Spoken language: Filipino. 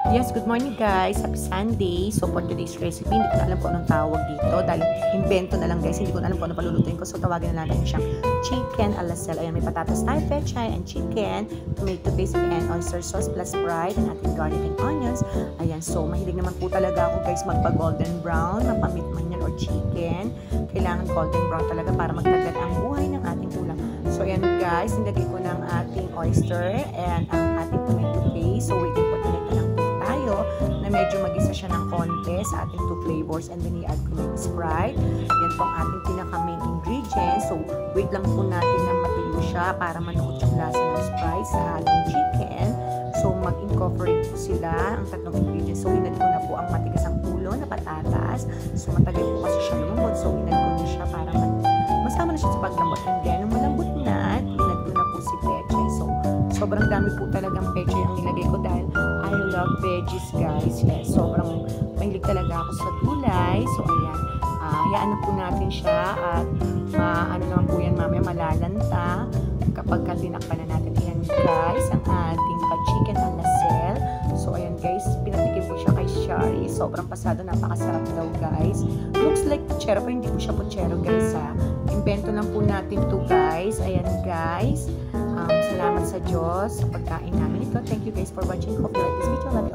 Yes, good morning guys. Happy Sunday. So for today's recipe, hindi ko na alam kung anong tawag dito dahil invento na lang guys. Hindi ko na alam kung ano palulutuin ko. So tawagin na natin siyang chicken a la celle. Ayan, may patatas tayo, pechay, and chicken, tomato paste, and oyster sauce plus fried, and ating garlic and onions. Ayan, so mahilig naman po talaga ako guys magpa-golden brown, mapamit man yan or chicken. Kailangan golden brown talaga para magtagal ang buhay ng ating ulam. So ayan guys, nilagay ko ng ating oyster and ang ating tomato paste. So waiting for the lang tayo na medyo mag-isa siya ng konti sa ating two flavors, and then i-add ko yung Sprite. Yan po ang ating pinaka-main ingredients. So wait lang po natin na matuyo siya para manuot yung lasa ng Sprite sa ating chicken. So mag-incorporate po sila ang tatlong ingredients. So inad ko na po ang matigas ang ulo na patatas. So matagal po kasi siya lumambot. So inad ko na siya para masama na siya sa paglambot. And then nung malambot na, inad ko na po si pechay. So sobrang dami po talagang pechay ang nilagay ko dahil I love veggies guys. Yes, sobrang mahilig talaga ako sa gulay. So ayan, hayaan na po natin siya at ano naman po yan mamaya malalanta kapag tinakpan na natin. Ayan guys, ang ating chicken a la celle. So ayan guys, pinatikim po siya kay Shari. Sobrang pasado, napakasarap daw guys. Looks like puchero pero hindi po siya puchero guys ha. Invento lang po natin to guys. Ayan guys. Salamat sa Diyos sa pagkain namin ito. Thank you guys for watching. Hope you like this video. Love you.